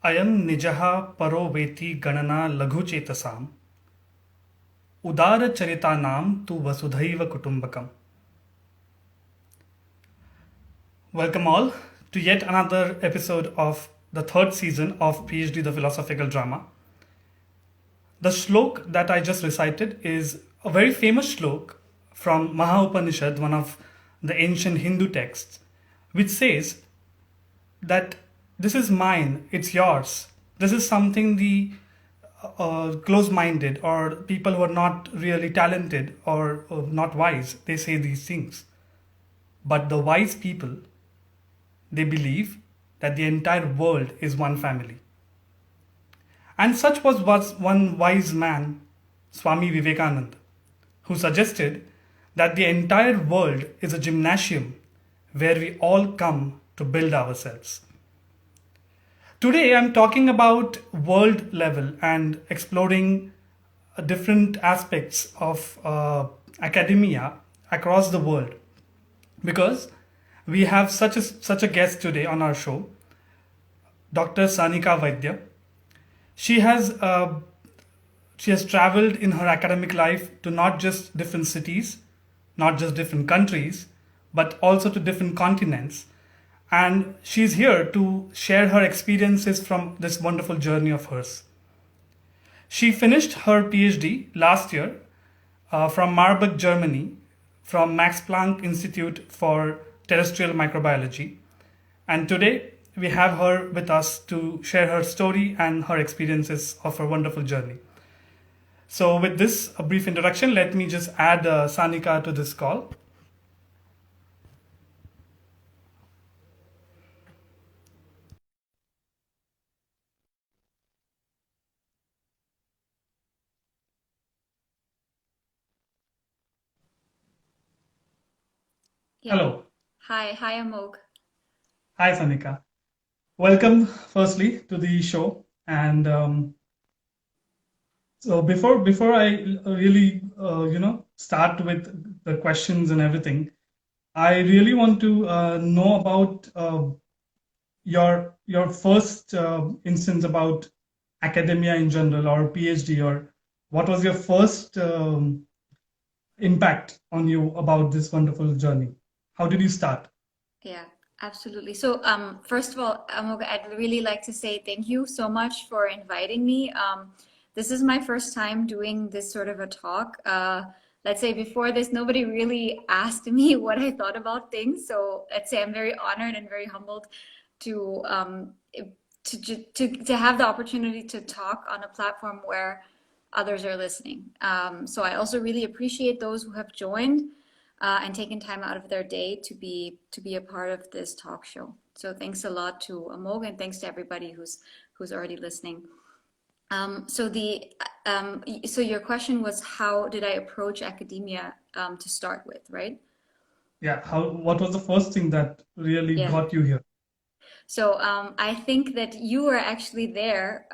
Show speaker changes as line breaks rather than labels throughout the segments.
अयं निजः परो वेति गणना लघुचेतसाम् उदारचरितानां तु वसुधैव कुटुम्बकम्. Welcome all to yet another episode of the third season of PhD the Philosophical Drama. The shlok that I just recited is a very famous shlok from Maha-Upanishad, one of the ancient Hindu texts, which says that this is mine, it's yours. This is something the close minded or people who are not really talented or not wise, they say these things. But the wise people, they believe that the entire world is one family. And such was one wise man, Swami Vivekananda, who suggested that the entire world is a gymnasium where we all come to build ourselves. Today I'm talking about world level and exploring different aspects of academia across the world, because we have such a guest today on our show, Dr. Sanika Vaidya. She has traveled in her academic life to not just different cities, not just different countries, but also to different continents. And she's here to share her experiences from this wonderful journey of hers. She finished her PhD last year from Marburg, Germany, from Max Planck Institute for Terrestrial Microbiology. And today we have her with us to share her story and her experiences of her wonderful journey. So with this a brief introduction, let me just add Sanika to this call.
Yeah.
Hello.
Hi, Amogh.
Hi, Sanika. Welcome, firstly, to the show. And so before I really start with the questions and everything, I really want to know about your first instance about academia in general or PhD, or what was your first impact on you about this wonderful journey? How did you start?
Yeah, absolutely. So, first of all, Amogh, I'd really like to say thank you so much for inviting me. This is my first time doing this sort of a talk. Let's say before this, nobody really asked me what I thought about things. So let's say I'm very honored and very humbled to to have the opportunity to talk on a platform where others are listening. So I also really appreciate those who have joined and taken time out of their day to be a part of this talk show. So thanks a lot to Amogh, and thanks to everybody who's already listening. So your question was, how did I approach academia to start with, right?
Yeah, what was the first thing that really
Yeah.
got you here?
So I think that you were actually there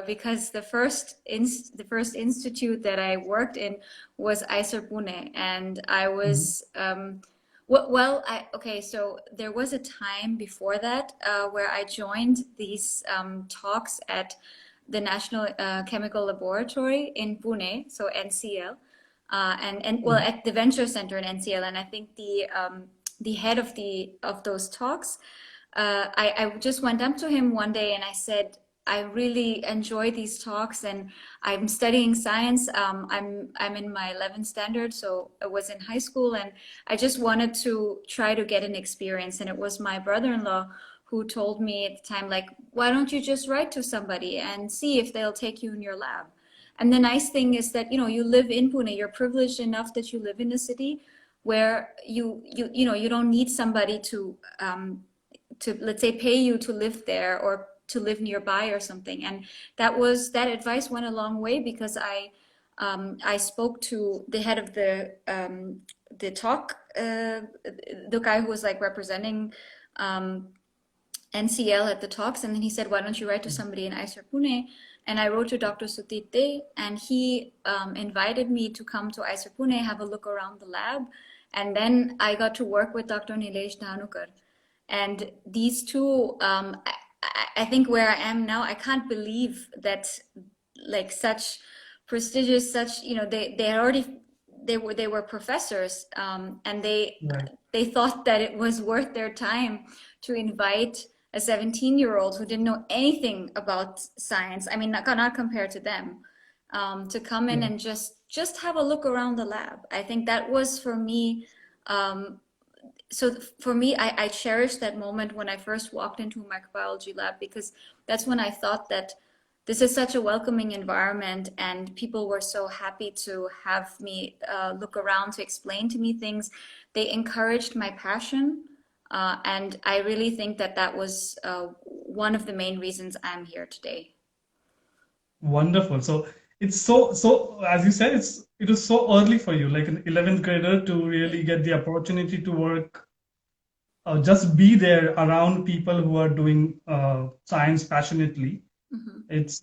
because the first institute that I worked in was ISER Pune, and I
Mhm.
was okay. So there was a time before that where I joined these talks at the National Chemical Laboratory in Pune, so NCL, and well,
Mhm.
at the Venture Center in NCL, and I think the head of those talks. I just went up to him one day and I said, I really enjoy these talks, and I'm studying science. I'm in my 11th standard, so I was in high school, and I just wanted to try to get an experience. And it was my brother-in-law who told me at the time, like, why don't you just write to somebody and see if they'll take you in your lab? And the nice thing is that, you live in Pune. You're privileged enough that you live in a city where you don't need somebody to let's say pay you to live there or to live nearby or something. And that advice went a long way, because I spoke to the head of the talk, the guy who was like representing NCL at the talks, and then he said, why don't you write to somebody in ISER Pune? And I wrote to Dr. Sutit Dey, and he invited me to come to ISER Pune, have a look around the lab. And then I got to work with Dr. Nilesh Dhanukar. And these two, I think where I am now, I can't believe that like such prestigious, such, they had already, they were professors, and
Right.
they thought that it was worth their time to invite a 17-year-old who didn't know anything about science. I mean, not compared to them, to come in
Yeah.
and just have a look around the lab. I think that was for me. Um, so for me, I cherish that moment when I first walked into a microbiology lab, because that's when I thought that this is such a welcoming environment, and people were so happy to have me look around, to explain to me things. They encouraged my passion, and I really think that that was one of the main reasons I'm here today.
Wonderful. So it's so as you said, it was so early for you, like an 11th grader, to
Yeah.
really get the opportunity to work, just be there around people who are doing science passionately.
Mhm.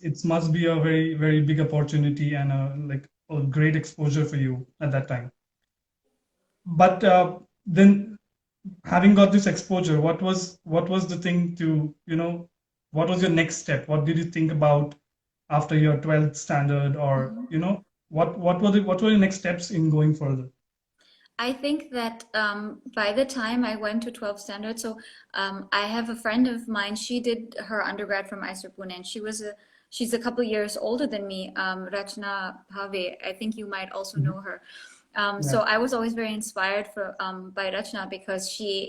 It must be a very, very big opportunity and like a great exposure for you at that time. But then, having got this exposure, what was the thing to, what was your next step? What did you think about after your 12th standard, or
Mhm.
what were the next steps in going further?
I think that by the time I went to 12 standard, so I have a friend of mine. She did her undergrad from ISER Pune, and she's a couple years older than me. Rachna Bhave. I think you might also
Mhm.
know her.
Yeah.
So I was always very inspired by Rachna, because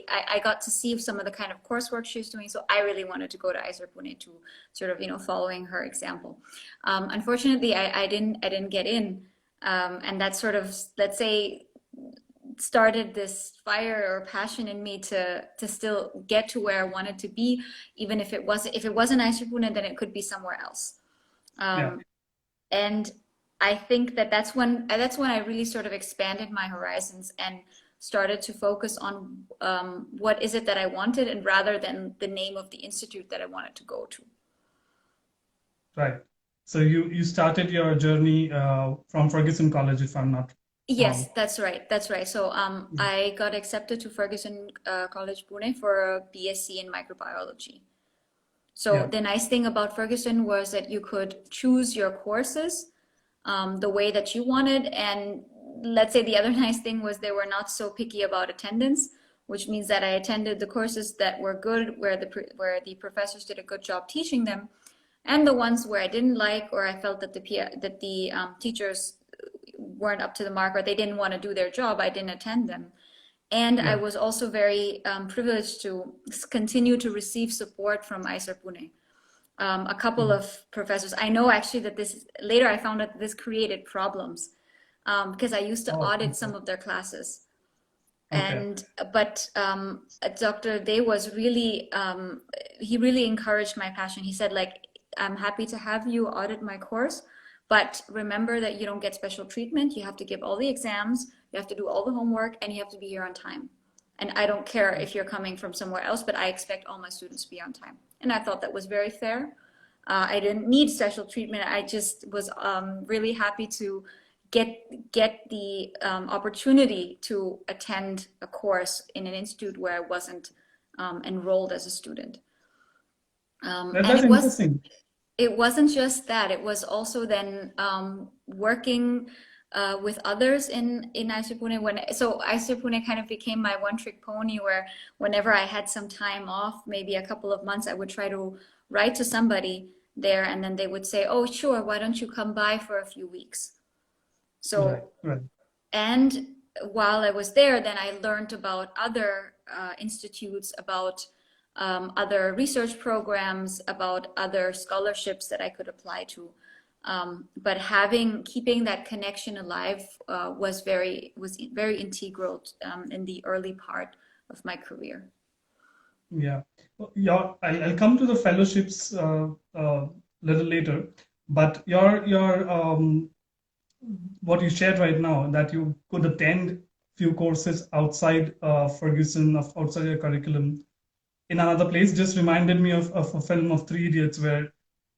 I got to see some of the kind of coursework she was doing. So I really wanted to go to ISER Pune to sort of, following her example. Unfortunately, I didn't get in, and that sort of, let's say, started this fire or passion in me to still get to where I wanted to be, even if it wasn't Aishapuna, then it could be somewhere else.
Yeah.
Um, and I think that that's when I really sort of expanded my horizons and started to focus on what is it that I wanted, and rather than the name of the institute that I wanted to go to.
Right. So you started your journey from Ferguson College, if I'm not
Yes,
wrong.
that's right. That's right. So I got accepted to Ferguson College Pune for a BSc in microbiology. So
Yeah.
the nice thing about Ferguson was that you could choose your courses the way that you wanted. And let's say the other nice thing was they were not so picky about attendance, which means that I attended the courses that were good, where the professors did a good job teaching them, and the ones where I didn't like, or I felt that the teachers weren't up to the mark, or they didn't want to do their job, I didn't attend them. And I
Yeah.
was also very privileged to continue to receive support from ISER Pune. A couple
Mhm.
of professors. I know actually that this later I found out that this created problems, because I used to
Oh,
audit
okay.
some of their classes.
Okay.
And but Dr. Day was really he really encouraged my passion. He said, like, I'm happy to have you audit my course, but remember that you don't get special treatment. You have to give all the exams, you have to do all the homework, and you have to be here on time. And I don't care if you're coming from somewhere else, but I expect all my students to be on time. And I thought that was very fair. I didn't need special treatment. I just was really happy to get the opportunity to attend a course in an institute where I wasn't enrolled as a student. And
That's interesting.
it wasn't just that. It was also then working with others in Aisipune. So Aisipune kind of became my one-trick pony, where whenever I had some time off, maybe a couple of months, I would try to write to somebody there, and then they would say, "Oh, sure, why don't you come by for a few weeks?"
Right.
So,
Right.
and while I was there, then I learned about other institutes, about other research programs, about other scholarships that I could apply to. But keeping that connection alive was very integral in the early part of my career.
Yeah. Well, I'll come to the fellowships little later, but your what you shared right now, that you could attend few courses outside Ferguson, outside your curriculum in another place, just reminded me of a film of Three Idiots, where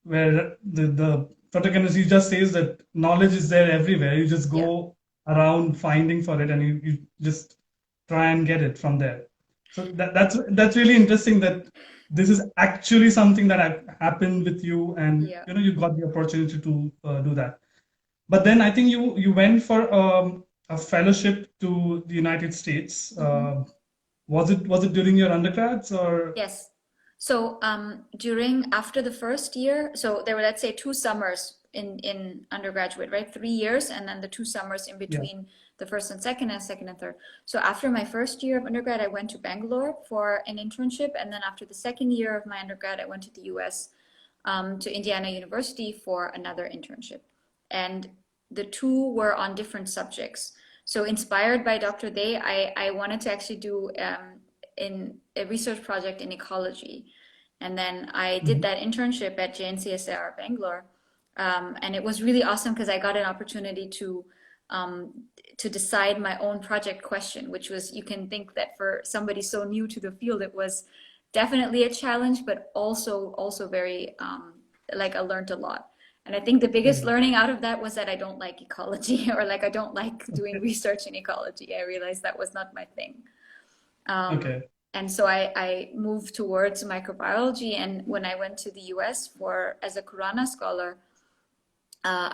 the protagonist, he just says that knowledge is there everywhere. You just
Yeah.
go around finding for it, and you just try and get it from there. So that's really interesting that this is actually something that happened with you, and
Yeah.
you got the opportunity to do that. But then I think you went for a fellowship to the United States.
Mhm.
Was it during your undergrads or?
Yes. So after the first year, so there were, let's say, 2 summers in undergraduate, right? 3 years, and then the 2 summers in
Yeah.
between the first and second and third. So after my first year of undergrad, I went to Bangalore for an internship, and then after the second year of my undergrad, I went to the US, to Indiana University for another internship. And the two were on different subjects. So inspired by Dr. Day, I wanted to actually do in a research project in ecology. And then I did
Mhm.
that internship at JNCSR Bangalore. And it was really awesome because I got an opportunity um, to decide my own project question, which was, you can think that for somebody so new to the field, it was definitely a challenge, but also very like I learned a lot. And I think the biggest
Mhm.
learning out of that was that I don't like ecology or like I don't like doing
Okay.
research in ecology. I realized that was not my thing. Um,
Okay.
and so I moved towards microbiology. And when I went to the US for as a Kurana scholar,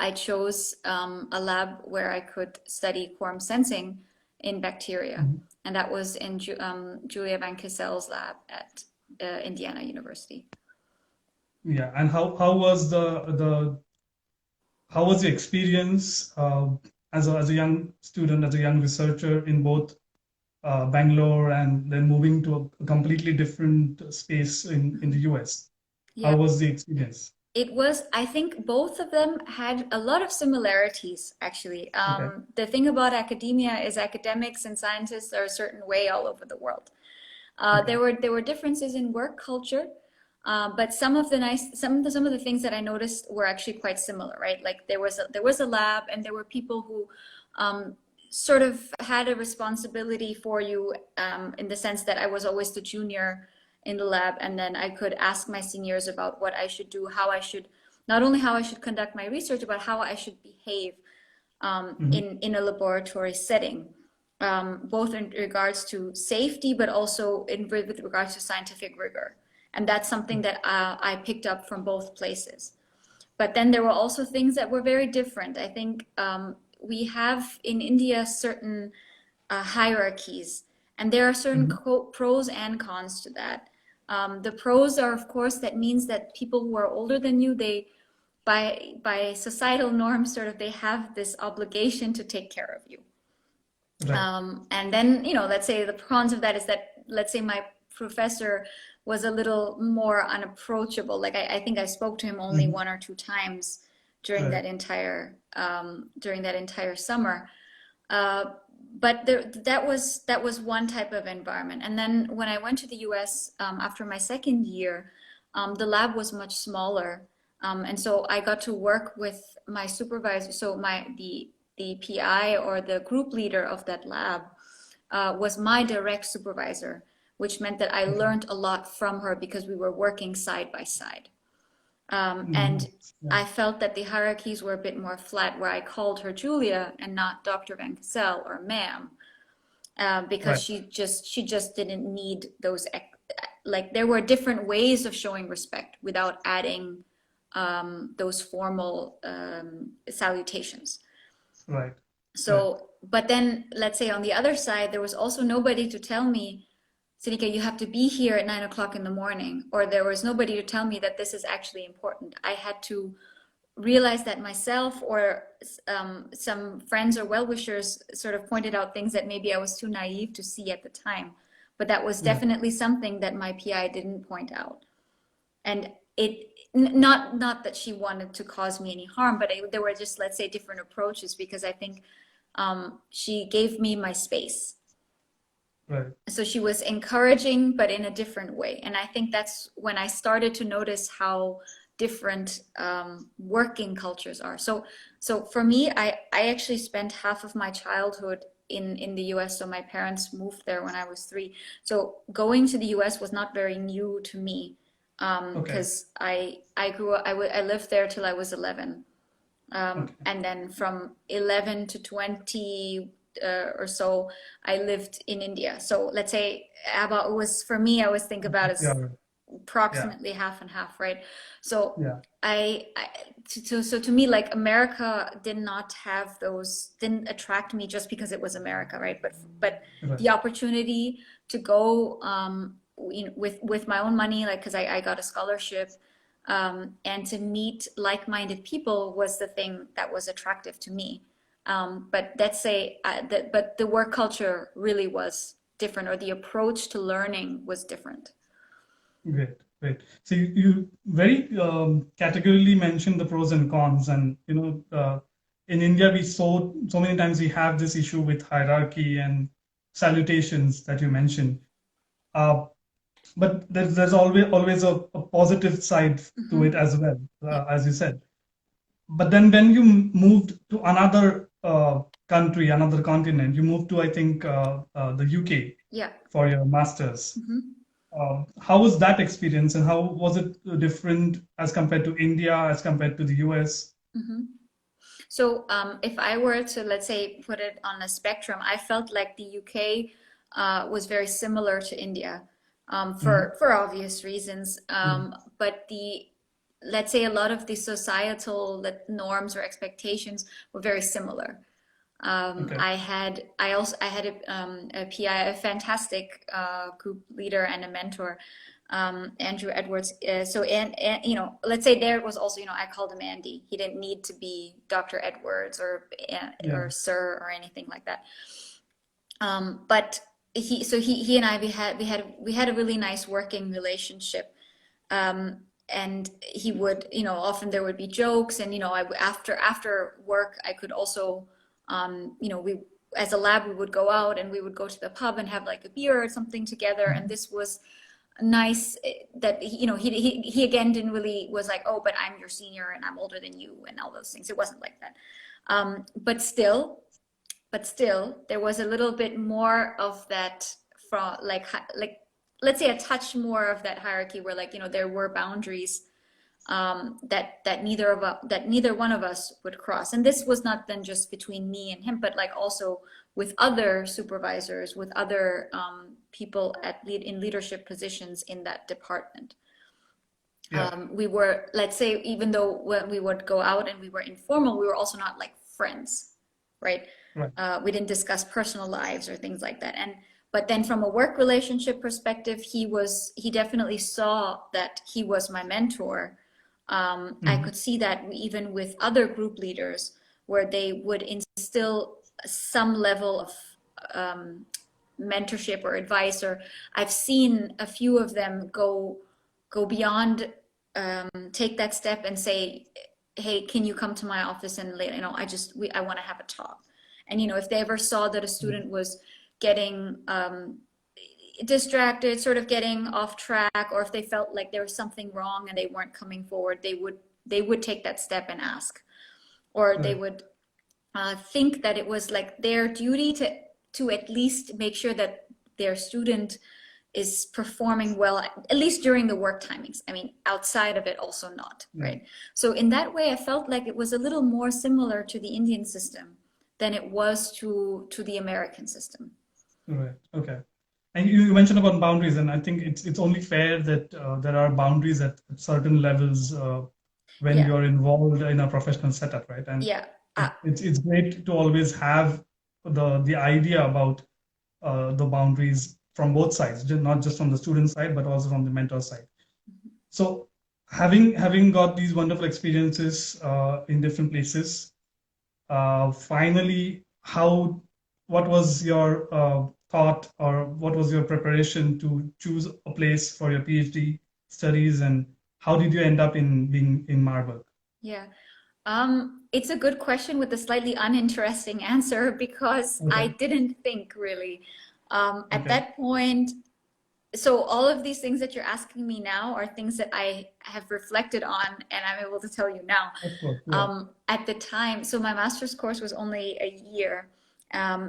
I chose a lab where I could study quorum sensing in bacteria.
Mhm.
And that was in Julia Van Kessel's lab at Indiana University.
Yeah. And how was the how was your experience as a young student, as a young researcher in both Bangalore and then moving to a completely different space in the US? How
Yeah.
was the experience?
It was, I think both of them had a lot of similarities, actually.
Okay.
The thing about academia is academics and scientists are a certain way all over the world.
Okay.
There were differences in work culture, but some of the things that I noticed were actually quite similar, right? Like there was a lab, and there were people who um, sort of had a responsibility for you, in the sense that I was always the junior in the lab, and then I could ask my seniors about what I should do, how I should, not only how I should conduct my research, but how I should behave
Mhm.
in a laboratory setting, both in regards to safety, but also with regards to scientific rigor. And that's something that I picked up from both places. But then there were also things that were very different. I think we have in India certain hierarchies, and there are certain
Mhm.
pros and cons to that. The pros are, of course, that means that people who are older than you, they by societal norms, sort of, they have this obligation to take care of you.
Right.
And then, let's say the cons of that is that, let's say my professor was a little more unapproachable. Like I think I spoke to him only
Mhm.
1 or 2 times during
Right.
that entire summer. Uh, but that was one type of environment. And then when I went to the US after my second year, the lab was much smaller, and so I got to work with my supervisor. So the PI, or the group leader of that lab, was my direct supervisor, which meant that I
Okay.
learned a lot from her because we were working side by side. And
Mhm. Yeah.
I felt that the hierarchies were a bit more flat, where I called her Julia and not Dr. Van Kessel or ma'am, because
Right.
she just didn't need those. Like there were different ways of showing respect without adding those formal salutations.
Right. Right.
So, but then let's say on the other side, there was also nobody to tell me, Sanika, you have to be here at 9 o'clock in the morning, or there was nobody to tell me that this is actually important. I had to realize that myself, or some friends or well-wishers sort of pointed out things that maybe I was too naive to see at the time. But that was
Yeah.
definitely something that my PI didn't point out. And not that she wanted to cause me any harm, but there were just, let's say, different approaches, because I think she gave me my space.
Right.
So she was encouraging, but in a different way. And I think that's when I started to notice how different working cultures are. So for me, I actually spent half of my childhood in the US. So my parents moved there when I was 3. So going to the US was not very new to me,
Okay.
because I lived there till I was 11.
Okay.
And then from 11 to 20 or so, I lived in India. So let's say about, it was, for me, I always think about
Yeah.
as
Yeah.
approximately half and half, right? So
Yeah.
so to me, like America did not have those, didn't attract me just because it was America, right? But
Right.
the opportunity to go with my own money, like because I got a scholarship, and to meet like-minded people was the thing that was attractive to me. But let's say that, but the work culture really was different, or the approach to learning was different.
Great. Great. So you very categorically mentioned the pros and cons, and in India we so many times we have this issue with hierarchy and salutations that you mentioned. Uh, but there's always a positive side to
Hmm.
it as well,
Yeah.
as you said. But then when you moved to another country, another continent, you moved to, I think, the UK
Yeah.
for your master's.
Hmm.
How was that experience, and how was it different as compared to India, as compared to the US?
Hmm. So if I were to, let's say, put it on a spectrum, I felt like the UK was very similar to India,
Hmm.
for obvious reasons. But let's say a lot of the societal norms or expectations were very similar.
Okay.
I had a PI, a fantastic group leader and a mentor, Andrew Edwards. And let's say there was also, I called him Andy. He didn't need to be Dr. Edwards
Yeah.
or Sir or anything like that. But he and I, we had a really nice working relationship. And he would, often there would be jokes, and after work I could also, we, as a lab, we would go out and we would go to the pub and have like a beer or something together. And
Mhm.
this was nice, that he again didn't really was like, oh, but I'm your senior and I'm older than you and all those things. It wasn't like that. But still, there was a little bit more of that, from like let's say a touch more of that hierarchy, where, like, there were boundaries, that neither one of us would cross. And this was not then just between me and him, but like also with other supervisors, with other people in leadership positions in that department.
Yeah.
We were, let's say, even though when we would go out and we were informal, we were also not like friends, right?
Right.
We didn't discuss personal lives or things like that. But then from a work relationship perspective, he definitely saw that he was my mentor. I
Hmm.
could see that even with other group leaders, where they would instill some level of mentorship or advice. Or I've seen a few of them go beyond, take that step and say, hey, can you come to my office and I want to have a talk. And if they ever saw that a student was getting distracted, sort of getting off track, or if they felt like there was something wrong and they weren't coming forward, they would take that step and ask. Or they
Right.
would think that it was like their duty to at least make sure that their student is performing well, at least during the work timings. I mean, outside of it, also not,
Yeah.
right? So in that way, I felt like it was a little more similar to the Indian system than it was to the American system.
Right. Okay. And you mentioned about boundaries, and I think it's only fair that there are boundaries at certain levels when
Yeah,
you're involved in a professional setup, right? And
yeah,
it's great to always have the idea about the boundaries from both sides, not just from the student side, but also from the mentor side. So having got these wonderful experiences in different places, finally, what was your thought, or what was your preparation to choose a place for your PhD studies, and how did you end up in being in Marburg?
yeah. It's a good question with a slightly uninteresting answer, because I
Okay.
didn't think really. At
Okay.
that point, so all of these things that you're asking me now are things that I have reflected on, and I'm able to tell you now.
Of course. Yeah.
At the time, so my master's course was only a year.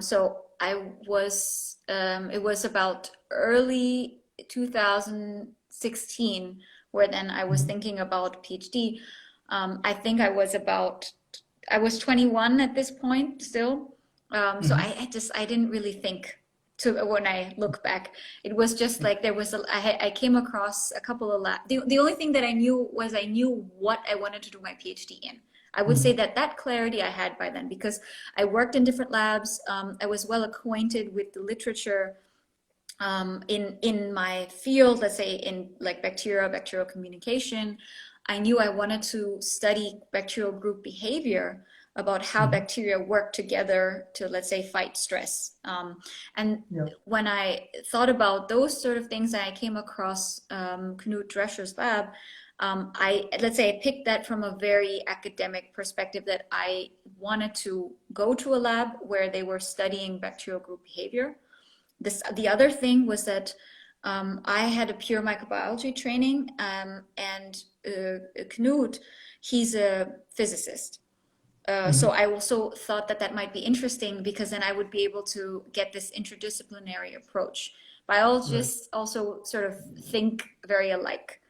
So it was about early 2016, where then I was
Mhm.
thinking about PhD. I think I was 21 at this point still. So
Mhm.
I didn't really think to when I look back. It was just like there was I came across a couple of labs. The only thing that I knew was I knew what I wanted to do my PhD in. I would say that that clarity I had by then because I worked in different labs. I was well acquainted with the literature in my field, let's say in like bacterial communication. I knew I wanted to study bacterial group behavior about how bacteria work together to, let's say, fight stress. And when I thought about those sort of things, and I came across Knut Drescher's lab, let's say I picked that from a very academic perspective that I wanted to go to a lab where they were studying bacterial group behavior. The other thing was that I had a pure microbiology training, and Knut, he's a physicist. So I also thought that that might be interesting because then I would be able to get this interdisciplinary approach. Biologists also sort of think very alike.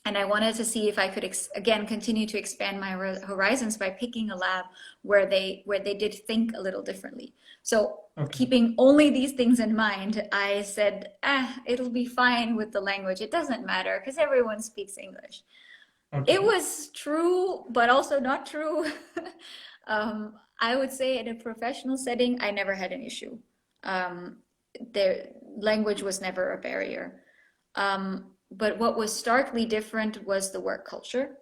And I wanted to see if I could, again, continue to expand my horizons by picking a lab where they did think a little differently. So keeping only these things in mind, I said, it'll be fine with the language. It doesn't matter because everyone speaks English. It was true, but also not true. I would say in a professional setting, I never had an issue. The language was never a barrier. But what was starkly different was the work culture.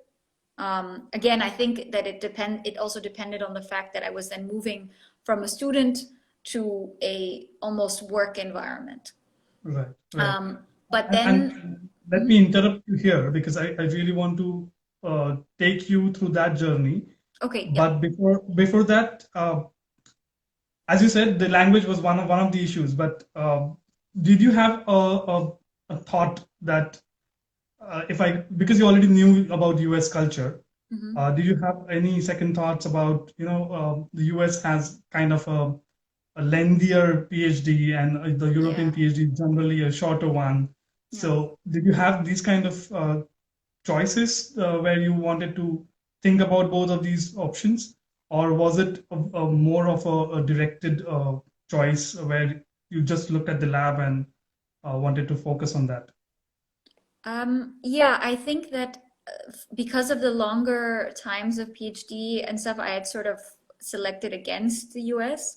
Again, I think that it also depended on the fact that I was then moving from a student to a almost work environment.
Right.
But then...
And let me interrupt you here because I really want to take you through that journey.
Okay.
But before that, as you said, the language was one of the issues. But did you have a thought that because you already knew about US culture, did you have any second thoughts about the US has kind of a lengthier PhD and the European PhD is generally a shorter one. So did you have these kind of choices where you wanted to think about both of these options, or was it more of a directed choice where you just looked at the lab and wanted to focus on that?
I think that because of the longer times of PhD and stuff, I had sort of selected against the US.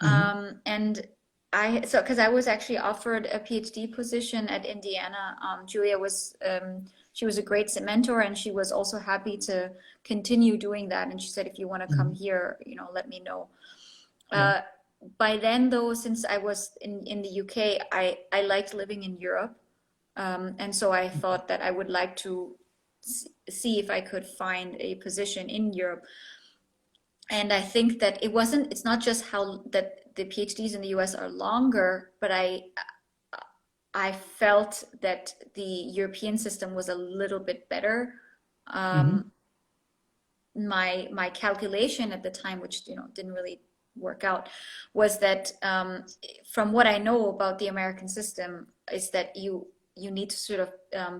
And because I was actually offered a PhD position at Indiana. Julia was, she was a great mentor, and she was also happy to continue doing that. And she said, if you want to come here, let me know. By then, though, since I was in the UK, I liked living in Europe. And so I thought that I would like to see if I could find a position in Europe. And I think that it's not just that the PhDs in the US are longer, but I felt that the European system was a little bit better. My calculation at the time, which didn't really work out, was that from what I know about the American system is that you need to sort of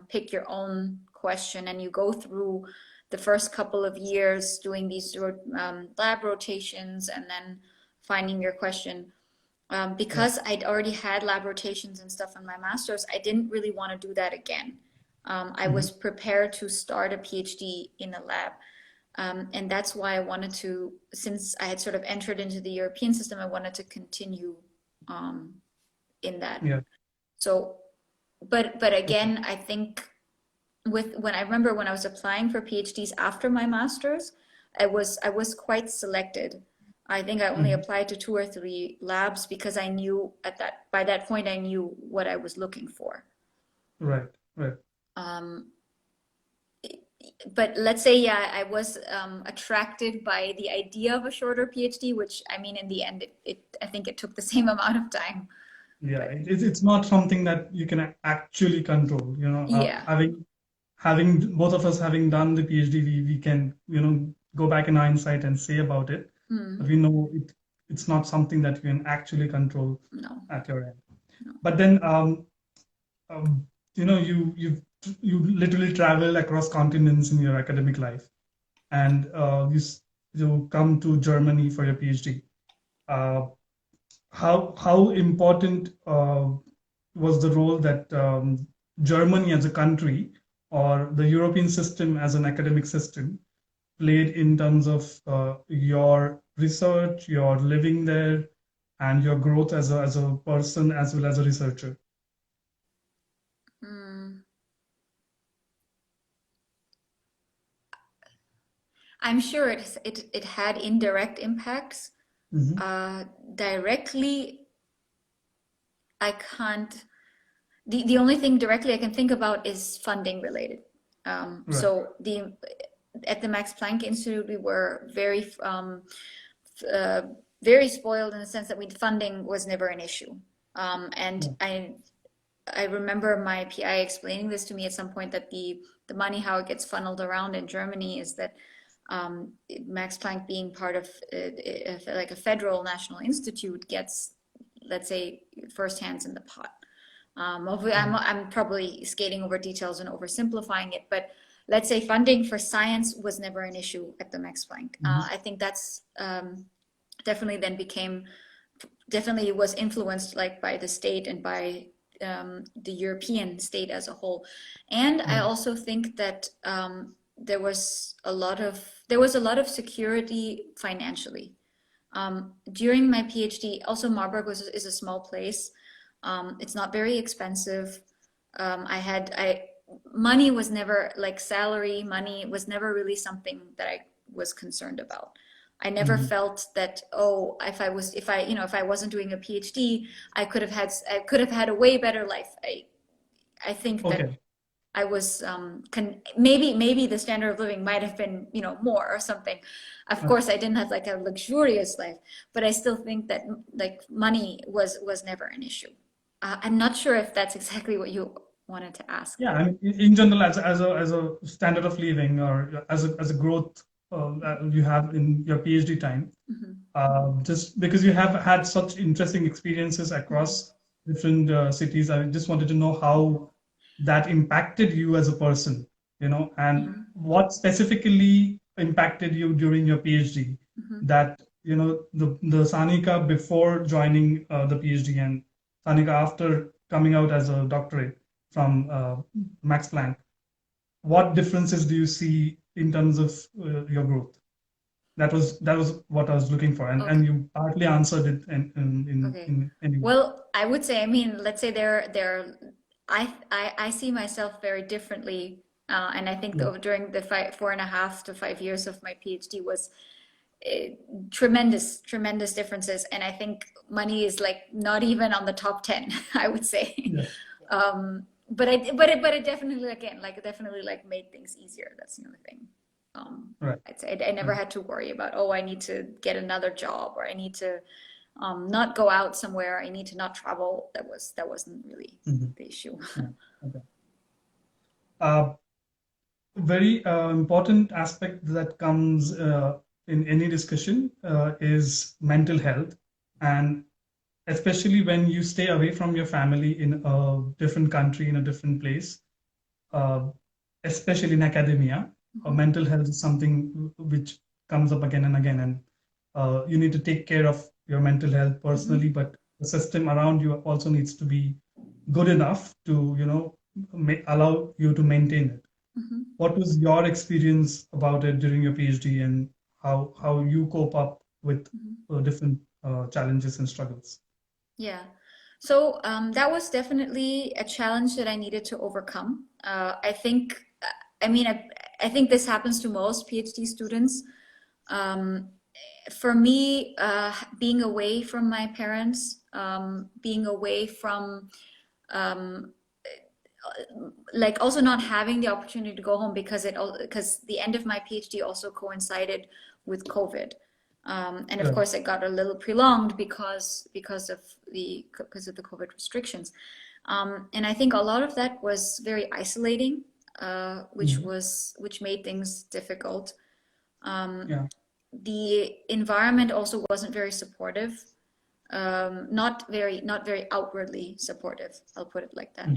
pick your own question, and you go through the first couple of years doing these lab rotations and then finding your question. Because I'd already had lab rotations and stuff in my master's, I didn't really want to do that again. I was prepared to start a PhD in a lab. And that's why I wanted to, since I had sort of entered into the European system, I wanted to continue in that. So, but again, I think when I remember when I was applying for PhDs after my master's, I was quite selected. I think I only applied to 2 or 3 labs because I knew by that point I knew what I was looking for.
Right.
But let's say, I was attracted by the idea of a shorter PhD, which I mean, in the end, I think it took the same amount of time.
Yeah, it's not something that you can actually control. Having both of us having done the PhD, we can go back in hindsight and say about it. But we know it's not something that you can actually control at your end.
No.
But then you literally travel across continents in your academic life, and you come to Germany for your PhD. how important was the role that Germany as a country or the European system as an academic system played in terms of your research, your living there, and your growth as a person as well as a researcher?
Mm. I'm sure it had indirect impacts. Directly, I can't. The only thing directly I can think about is funding related.
Right.
So at the Max Planck Institute, we were very spoiled in the sense that funding was never an issue. And I remember my PI explaining this to me at some point, that the money, how it gets funneled around in Germany, is that Max Planck, being part of like a federal national institute, gets, let's say, first hands in the pot. I'm probably skating over details and oversimplifying it, but let's say funding for science was never an issue at the Max Planck. I think that's definitely was influenced like by the state and by the European state as a whole. And I also think that there was a lot of security financially. During my PhD, also Marburg is a small place. It's not very expensive. Money was never, like salary, money was never really something that I was concerned about. I never felt that, oh, if I wasn't doing a PhD, I could have had a way better life. I think that I was maybe the standard of living might have been more or something. Of course, I didn't have like a luxurious life, but I still think that like money was never an issue. I'm not sure if that's exactly what you wanted to ask.
Yeah, I mean, in general, as a standard of living or as a growth you have in your PhD time, just because you have had such interesting experiences across different cities, I just wanted to know how that impacted you as a person, and what specifically impacted you during your PhD. That the Sanika before joining the PhD and Sanika after coming out as a doctorate from Max Planck. What differences do you see in terms of your growth? That was what I was looking for, and you partly answered it in anyway.
Well, I would say, I mean, let's say I see myself very differently, and I think during the 4.5 to 5 years of my PhD was tremendous differences, and I think money is like not even on the top 10, I would say. But it definitely, again, like definitely like made things easier. That's the other thing. I'd say I never had to worry about, oh, I need to get another job, or I need to not go out somewhere, I need to not travel. That wasn't really the issue.
Very important aspect that comes in any discussion is mental health, and especially when you stay away from your family in a different country, in a different place, especially in academia. Mental health is something which comes up again and again, and you need to take care of your mental health personally, but the system around you also needs to be good enough to allow you to maintain it. What was your experience about it during your PhD, and how you cope up with different challenges and struggles?
Yeah, so that was definitely a challenge that I needed to overcome. I think this happens to most PhD students. For me, being away from my parents, being away from like also not having the opportunity to go home because the end of my PhD also coincided with COVID. And of course, it got a little prolonged because of the COVID restrictions. And I think a lot of that was very isolating, which made things difficult. The environment also wasn't very supportive, not very outwardly supportive. I'll put it like that.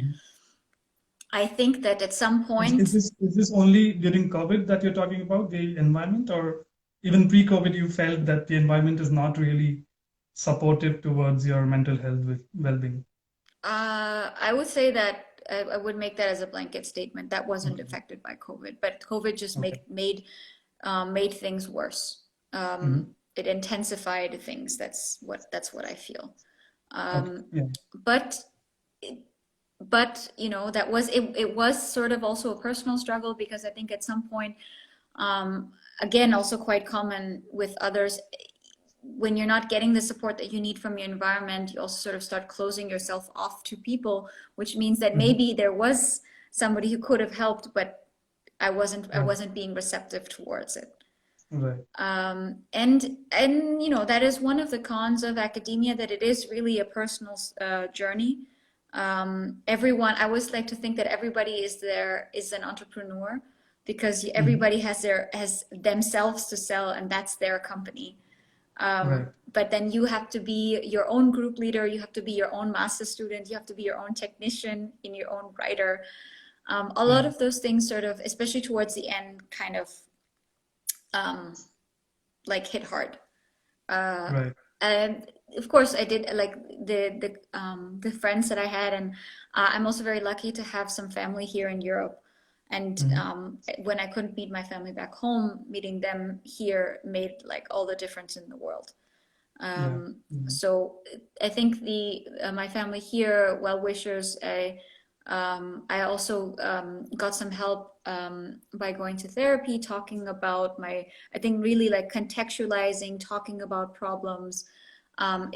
I think that at some point,
is this only during COVID that you're talking about the environment, or even pre-COVID you felt that the environment is not really supportive towards your mental health with well-being?
I would say that I would make that as a blanket statement. That wasn't
Okay.
affected by COVID, but COVID just
Okay.
made things worse.
Mhm.
It intensified things. That's what I feel.
Okay. Yeah.
But you know, it was sort of also a personal struggle, because I think at some point, again, also quite common with others, when you're not getting the support that you need from your environment, you also sort of start closing yourself off to people, which means that
Mhm.
maybe there was somebody who could have helped, but I
Right.
wasn't being receptive towards it.
Right.
And you know, that is one of the cons of academia, that it is really a personal journey. Everyone, I always like to think that everybody is an entrepreneur, because
Mhm.
everybody has themselves to sell, and that's their company.
Right.
But then you have to be your own group leader, you have to be your own master student, you have to be your own technician, in your own writer. A lot
Yeah.
of those things sort of, especially towards the end, kind of um, like hit hard.
Right.
And of course, I did like the friends that I had, and I'm also very lucky to have some family here in Europe. And
Mhm.
when I couldn't meet my family back home, meeting them here made like all the difference in the world.
Yeah. Mhm.
So I think the my family here, well wishers, I also got some help by going to therapy, talking about I think really like contextualizing, talking about problems.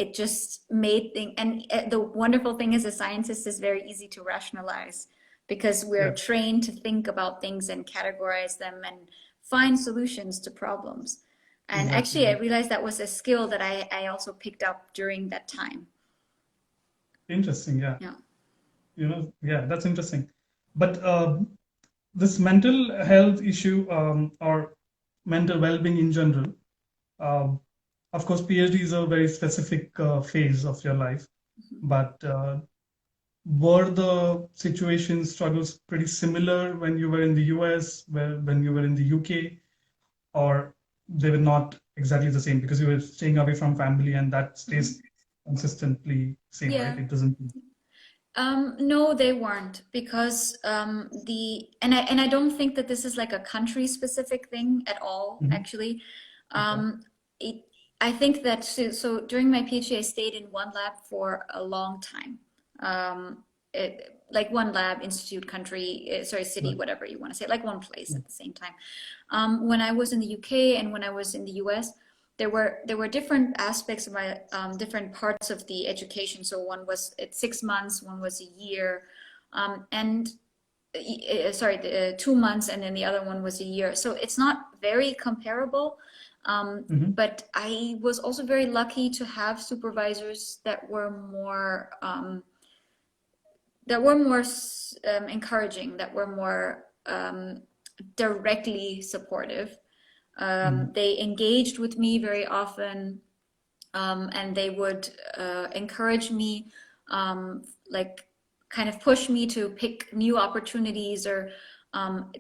It just made things, and the wonderful thing as a scientist is very easy to rationalize, because we're
Yeah.
trained to think about things and categorize them and find solutions to problems. And
Exactly.
actually, I
Yeah.
realized that was a skill that I also picked up during that time.
Interesting. Yeah.
Yeah.
Yeah, that's interesting. But this mental health issue, or mental well-being in general, um, of course, PhD is a very specific phase of your life. But were the situation struggles pretty similar when you were in the US, when you were in the UK, or they were not exactly the same because you were staying away from family and that stays
Mhm.
consistently same, right?
Yeah.
It doesn't.
No, they weren't, because and I don't think that this is like a country specific thing at all,
Mhm.
actually.
Okay.
Um, it, I think that so during my PhD, I stayed in one lab for a long time. Like one lab, institute, country, sorry, city,
Right.
whatever you want to say, like one place
Yeah.
at the same time. When I was in the UK and when I was in the US, there were different aspects of my different parts of the education. So one was at 6 months, one was a year, and sorry, 2 months, and then the other one was a year. So it's not very comparable.
Mhm.
But I was also very lucky to have supervisors that were more encouraging, that were more directly supportive.
Mhm.
They engaged with me very often, and they would encourage me, like kind of push me to pick new opportunities, or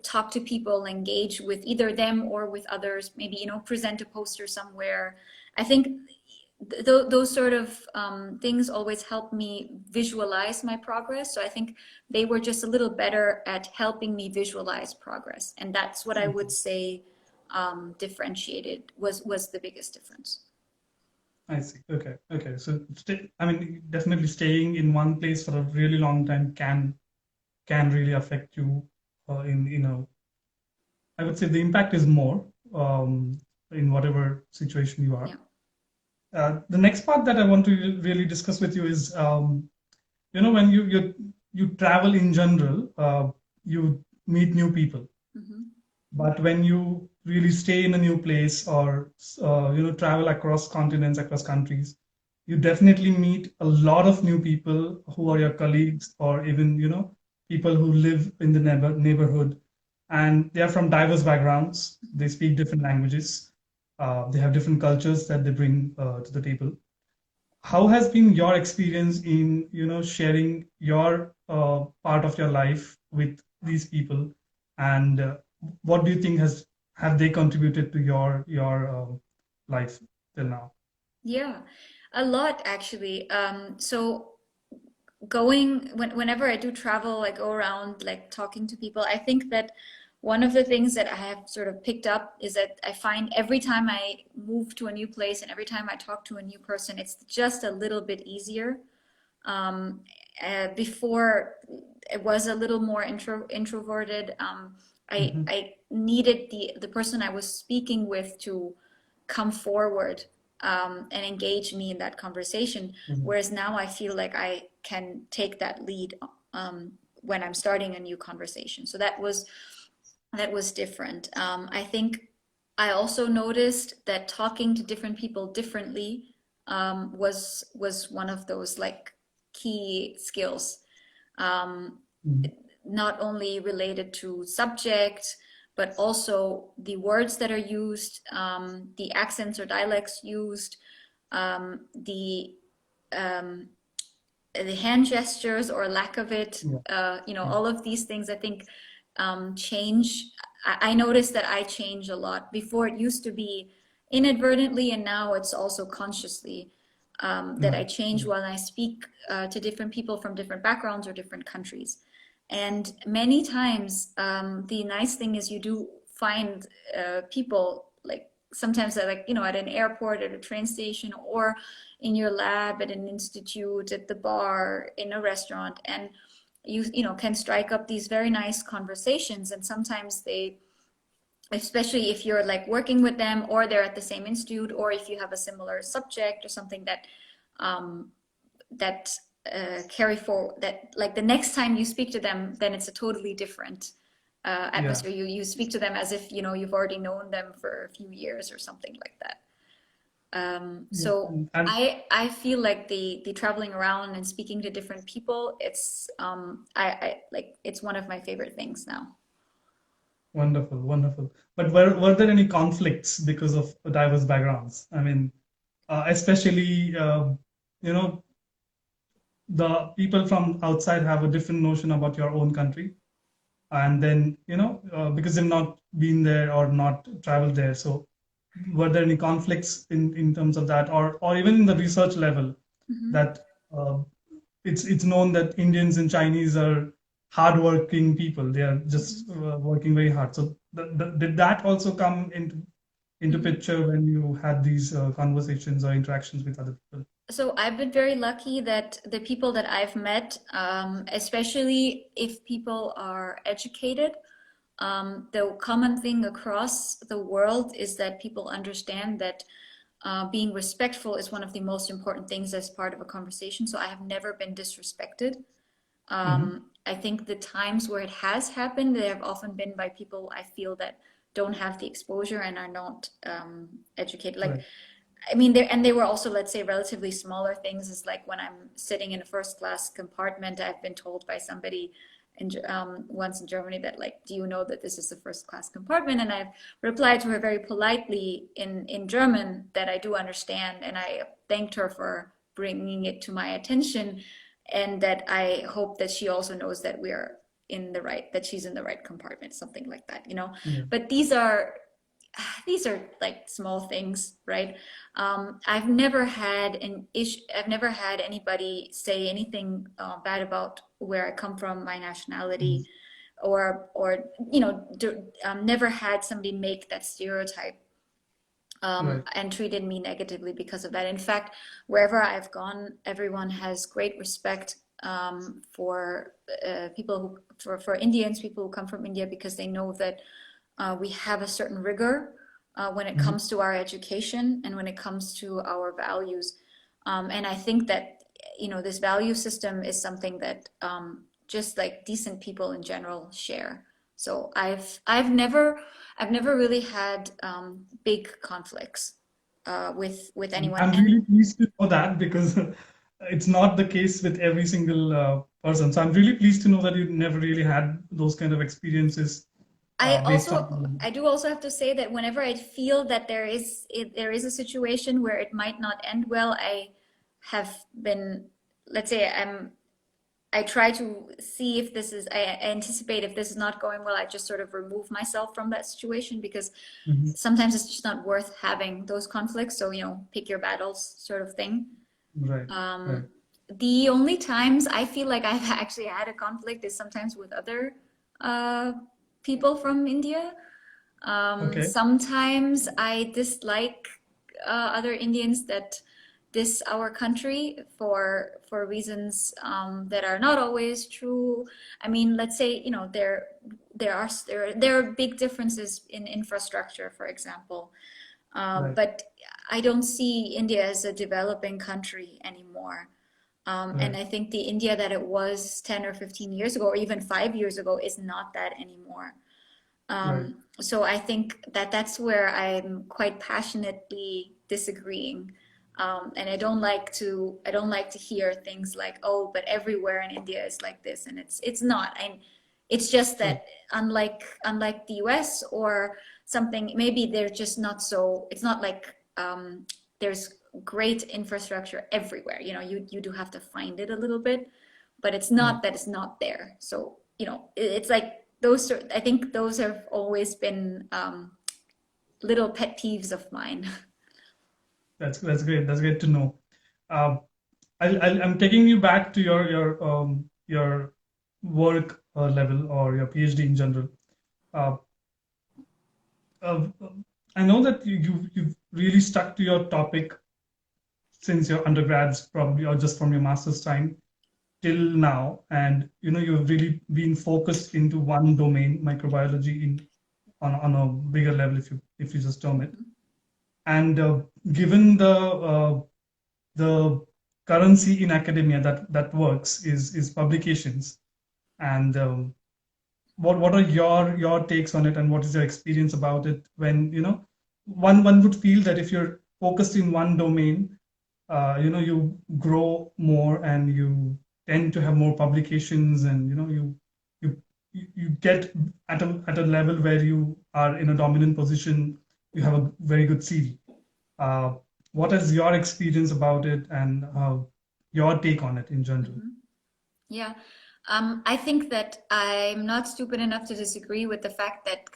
talk to people, engage with either them or with others, maybe, you know, present a poster somewhere. I think those sort of things always help me visualize my progress. So I think they were just a little better at helping me visualize progress, and that's what I would say differentiated was the biggest difference.
I see. Okay. Okay. So, I mean, definitely staying in one place for a really long time can really affect you. In I would say the impact is more in whatever situation you are.
Yeah.
The next part that I want to really discuss with you is, when you travel in general, you meet new people.
Mm-hmm.
But when you really stay in a new place or travel across continents, across countries, you definitely meet a lot of new people who are your colleagues or even people who live in the neighborhood, and they are from diverse backgrounds. They speak different languages. They have different cultures that they bring to the table. How has been your experience in sharing your part of your life with these people, and what do you think have they contributed to your life till now?
Yeah. A lot, actually. So whenever I do travel, I go around like talking to people. I think that one of the things that I have sort of picked up is that I find every time I move to a new place and every time I talk to a new person, it's just a little bit easier. Before it was a little more introverted. I needed the person I was speaking with to come forward and engage me in that conversation. Whereas now I feel like I can take that lead when I'm starting a new conversation. So that was different. I think I also noticed that talking to different people differently was one of those like key skills. Not only related to subject, but also the words that are used, the accents or dialects used, the hand gestures or lack of it, all of these things I think change. I noticed that I change a lot. Before it used to be inadvertently, and now it's also consciously that I change when I speak to different people from different backgrounds or different countries. And many times, the nice thing is you do find people like sometimes at at an airport, at a train station, or in your lab, at an institute, at the bar, in a restaurant, and you can strike up these very nice conversations. And sometimes they, especially if you're like working with them or they're at the same institute, or if you have a similar subject or something that carry forward, that like the next time you speak to them, then it's a totally different atmosphere. You speak to them as if you've already known them for a few years or something like that. So I feel like the traveling around and speaking to different people, it's I like it's one of my favorite things now.
Wonderful, wonderful. But were there any conflicts because of diverse backgrounds? I mean, especially the people from outside have a different notion about your own country, and then because they've not been there or not traveled there. So were there any conflicts in terms of that, or even in the research level, that it's known that Indians and Chinese are hardworking people. They are just working very hard. So did that also come into picture when you had these conversations or interactions with other people?
So I've been very lucky that the people that I've met, especially if people are educated, the common thing across the world is that people understand that being respectful is one of the most important things as part of a conversation. So I have never been disrespected. I think the times where it has happened, they have often been by people I feel that don't have the exposure and are not educated. Like, I mean, they were also, let's say, relatively smaller things. Is like when I'm sitting in a first class compartment, I've been told by somebody once in Germany that, like, do you know that this is the first class compartment? And I've replied to her very politely in German that I do understand, and I thanked her for bringing it to my attention, and that I hope that she also knows that that she's in the right compartment, something like that, But these are like small things, right? I've never had an issue. I've never had anybody say anything bad about where I come from, my nationality, or never had somebody make that stereotype and treated me negatively because of that. In fact, wherever I've gone, everyone has great respect for people for Indians, people who come from India, because they know that we have a certain rigor when it comes to our education and when it comes to our values. And I think that, this value system is something that just like decent people in general share. So I've never really had big conflicts with anyone.
I'm really pleased to know that, because it's not the case with every single person. So I'm really pleased to know that you never really had those kind of experiences.
I do also have to say that whenever I feel that there is a situation where it might not end well, I have been, let's say, I try to see if I anticipate if this is not going well, I just sort of remove myself from that situation, because sometimes it's just not worth having those conflicts. So, pick your battles sort of thing.
Right. Right.
The only times I feel like I've actually had a conflict is sometimes with other people from India.
Okay.
Sometimes I dislike other Indians that diss our country for reasons that are not always true. I mean, let's say, you know, there are big differences in infrastructure, for example.
Right.
But I don't see India as a developing country anymore. And
Right.
I think the India that it was 10 or 15 years ago, or even 5 years ago, is not that anymore.
Right.
So I think that that's where I'm quite passionately disagreeing. And I don't like to hear things like, oh, but everywhere in India is like this, and it's not. And it's just
True.
that unlike the US or something, maybe they're just not so. It's not like there's great infrastructure everywhere. You know, you do have to find it a little bit, but it's
Yeah.
not that it's not there. So, you know, it's like those. I think those have always been little pet peeves of mine.
That's great. That's great to know. Uh, I'm taking you back to your work level or your PhD in general. Uh, uh, I know that you've really stuck to your topic since your undergrads probably or just from your master's time till now, and you know you've really been focused into one domain, microbiology, in on a bigger level, if you just term it. And given the currency in academia that works is publications, and what are your takes on it, and what is your experience about it? When you know one would feel that if you're focused in one domain, you know you grow more and you tend to have more publications, and you know you you get at a level where you are in a dominant position, you have a very good CV. uh, what is your experience about it, and your take on it in general?
Yeah. I think that I'm not stupid enough to disagree with the fact that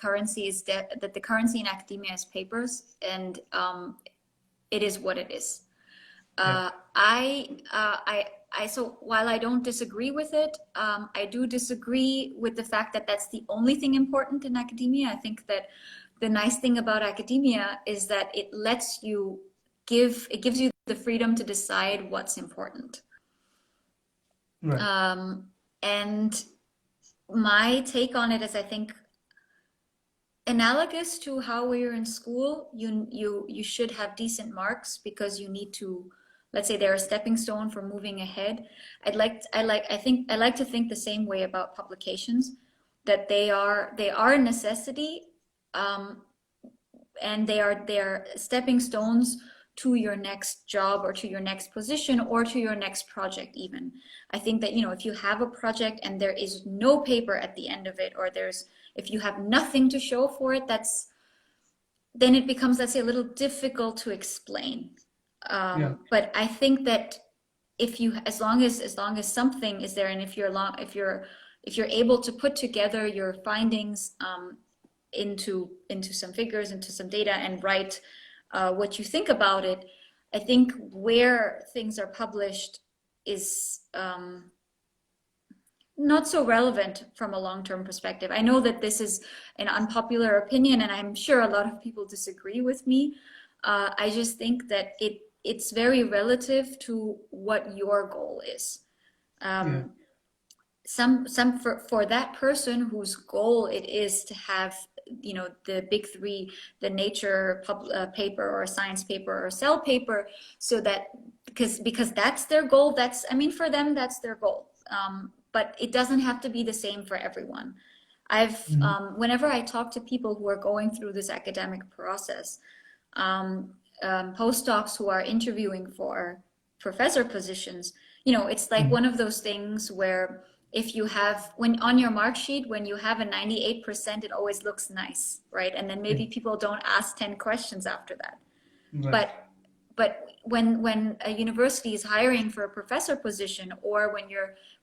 that the currency in academia is papers, and it is what it is.
Yeah.
So while I don't disagree with it, I do disagree with the fact that that's the only thing important in academia. I think that the nice thing about academia is that it gives you the freedom to decide what's important.
Right.
And my take on it is, I think, analogous to how we were in school. You should have decent marks because you need to, let's say, they're a stepping stone for moving ahead. I like to think the same way about publications, that they are a necessity, and they're stepping stones to your next job or to your next position or to your next project even. I think that, you know, if you have a project and there is no paper at the end of it, or if you have nothing to show for it, then it becomes, let's say, a little difficult to explain.
Yeah.
But I think that as long as something is there, and if you're able to put together your findings into some figures, into some data, and write what you think about it, I think where things are published is not so relevant from a long-term perspective. I know that this is an unpopular opinion, and I'm sure a lot of people disagree with me. I just think that it's very relative to what your goal is.
Yeah.
For that person whose goal it is to have, you know, the big three, the Nature paper or Science paper or Cell paper, so that because that's their goal. For them, that's their goal. But it doesn't have to be the same for everyone. Whenever I talk to people who are going through this academic process, postdocs who are interviewing for professor positions, you know, it's like one of those things where if you have, when on your mark sheet, when you have a 98%, it always looks nice, right? And then maybe people don't ask 10 questions after that.
Right.
But when a university is hiring for a professor position, or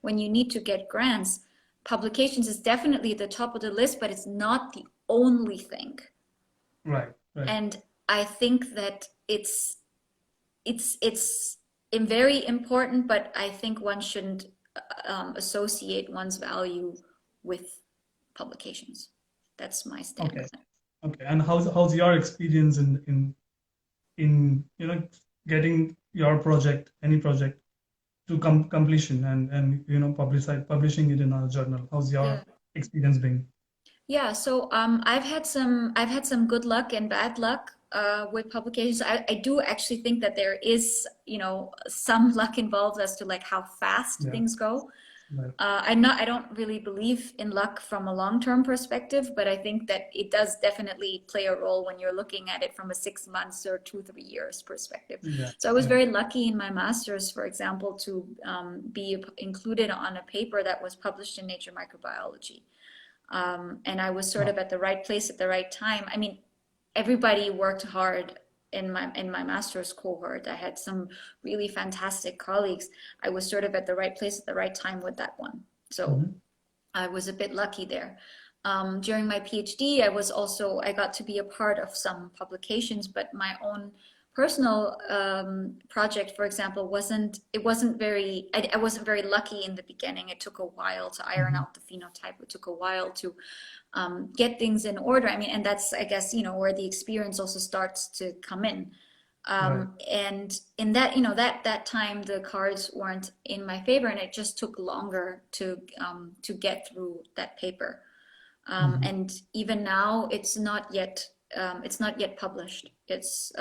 when you need to get grants, publications is definitely at the top of the list, but it's not the only thing.
Right. Right.
And I think that it's very important, but I think one shouldn't associate one's value with publications. That's my stand on
Okay.
it.
Okay. And how's your experience in getting your project, any project, to completion and publishing it in a journal? How's
Yeah.
your experience been?
Yeah, so I've had some good luck and bad luck with publications. I do actually think that there is, some luck involved as to like how fast
Yeah.
things go.
Right.
I don't really believe in luck from a long-term perspective, but I think that it does definitely play a role when you're looking at it from a 6 months or 2, 3 years perspective.
Yeah.
So I was
Yeah.
very lucky in my master's, for example, to be included on a paper that was published in Nature Microbiology. And I was sort
Wow.
of at the right place at the right time. I mean, everybody worked hard in my master's cohort. I had some really fantastic colleagues. I was sort of at the right place at the right time with that one. So
Mhm.
I was a bit lucky there. During my PhD, I got to be a part of some publications, but my own personal project, for example, I wasn't very lucky in the beginning. It took a while to iron
Mhm.
out the phenotype. It took a while to get things in order. I mean, and that's, I guess, where the experience also starts to come in.
Right.
And in that, that time, the cards weren't in my favor, and it just took longer to get through that paper.
Mhm.
And even now, it's not yet published. It's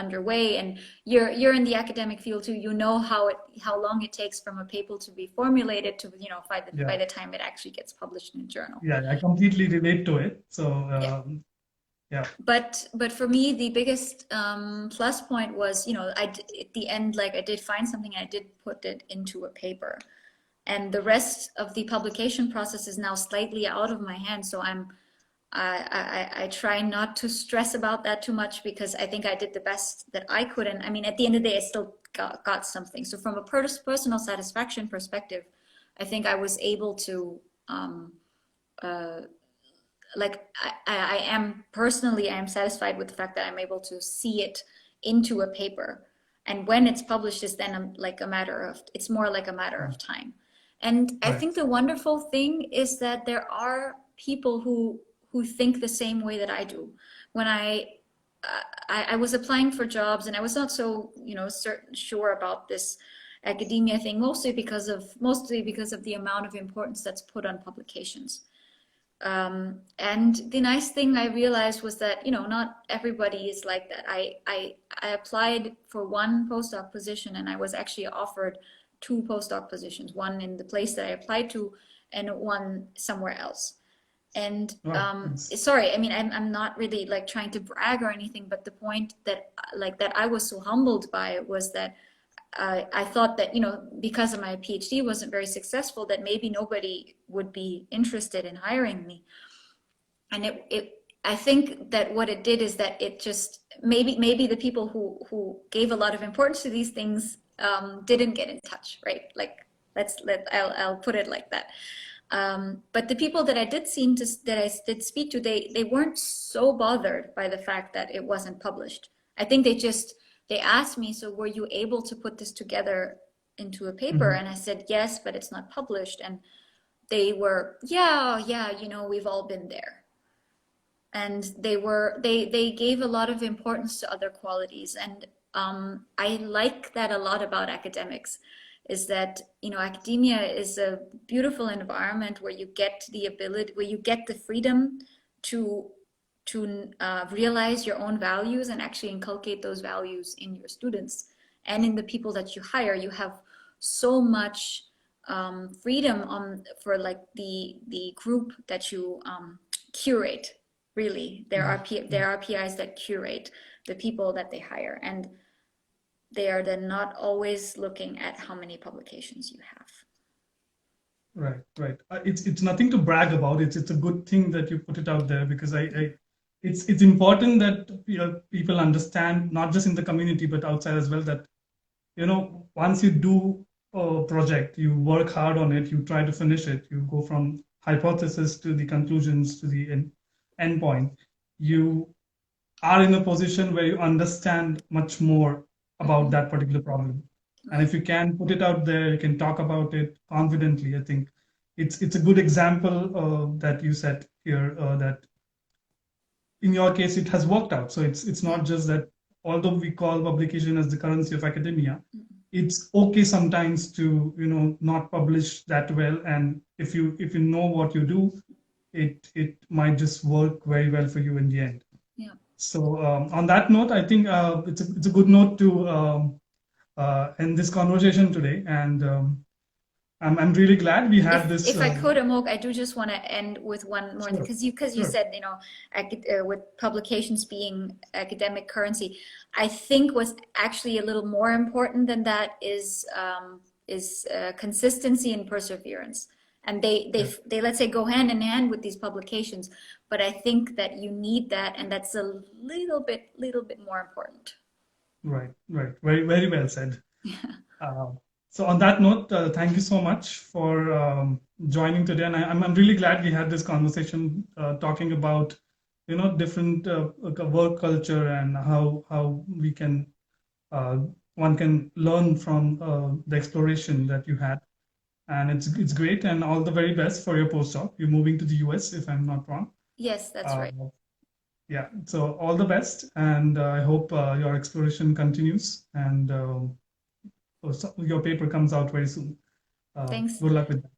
underway, and you're in the academic field too. You know how long it takes from a paper to be formulated to
Yeah.
by the time it actually gets published in a journal.
Yeah. I completely relate to it. So
Yeah.
yeah.
But for me, the biggest plus point was, at the end, like I did find something and I did put it into a paper. And the rest of the publication process is now slightly out of my hands. So I try not to stress about that too much, because I think I did the best that I could. And I mean, at the end of the day, I still got something. So from a personal satisfaction perspective, I think I was able to, like I am personally, I am satisfied with the fact that I'm able to see it into a paper. And when it's published is then it's more like a matter of time. And I
Right.
think the wonderful thing is that there are people who think the same way that I do. When I was applying for jobs, and I was not so sure about this academia thing, mostly because of the amount of importance that's put on publications. And the nice thing I realized was that, not everybody is like that. I applied for one postdoc position, and I was actually offered 2 postdoc positions, one in the place that I applied to and one somewhere else. And
Wow. Yes.
sorry, I mean, I'm not really like trying to brag or anything, but the point that I was so humbled by it was that I thought that, because of my PhD wasn't very successful, that maybe nobody would be interested in hiring me. And I think that what it did is that it just, maybe the people who gave a lot of importance to these things didn't get in touch, right? Like, I'll put it like that. But the people that I did speak to, they weren't so bothered by the fact that it wasn't published. I think they asked me, so were you able to put this together into a paper?
Mhm.
And I said, yes, but it's not published. And they were, yeah, we've all been there. And they gave a lot of importance to other qualities. And I like that a lot about academics, is that, academia is a beautiful environment where you get the freedom to realize your own values and actually inculcate those values in your students and in the people that you hire. You have so much freedom for like the group that you curate. Really, there are PIs that curate the people that they hire, and they are then not always looking at how many publications you have.
Right, right. It's nothing to brag about. It's a good thing that you put it out there, because it's important that people understand, not just in the community but outside as well, that once you do a project, you work hard on it, you try to finish it, you go from hypothesis to the conclusions to the end point. You are in a position where you understand much more about that particular problem. And if you can put it out there, you can talk about it confidently. I think it's a good example that you set here, that in your case it has worked out. So it's not just that, although we call publication as the currency of academia, it's okay sometimes to not publish that well. And if you know what you do, it might just work very well for you in the end.
Yeah.
So on that note, I think it's a good note to end this conversation today. And I'm really glad we had this.
If I could, Amogh, I do just want to end with one more thing,
Sure.
because you said, with publications being academic currency, I think what's actually a little more important than that is consistency and perseverance. And they let's say go hand in hand with these publications, but I think that you need that, and that's a little bit more important.
Right. Very, very well said. So on that note, thank you so much for joining today. And I'm really glad we had this conversation talking about, different work culture and how we can, one can learn from the exploration that you had. And it's great, and all the very best for your postdoc. You're moving to the US, if I'm not wrong.
Yes, that's right.
Yeah, so all the best, and I hope your exploration continues, and your paper comes out very soon.
Thanks.
Good luck with that.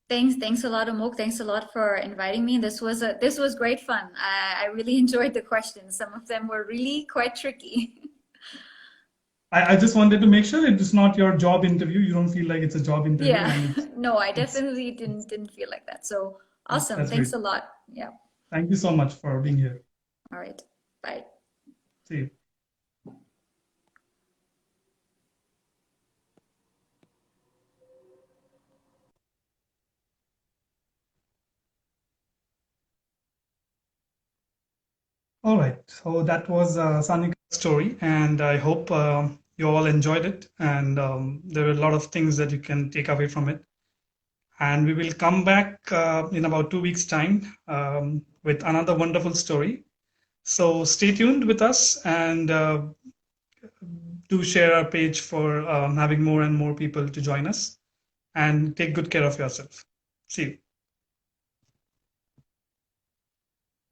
Thanks a lot, Amogh. Thanks a lot for inviting me. This was great fun. I really enjoyed the questions. Some of them were really quite tricky.
I just wanted to make sure it's not your job interview. You don't feel like it's a job interview.
Yeah, no, I definitely didn't feel like that. So awesome.
That's
Thanks
great.
a lot. Yeah.
Thank you so much for being here.
All right. Bye.
See you. All right, so that was Sanika's story, and I hope you all enjoyed it, and there are a lot of things that you can take away from it. And we will come back in about 2 weeks' time with another wonderful story. So stay tuned with us, and do share our page for having more and more people to join us, and take good care of yourself. See you.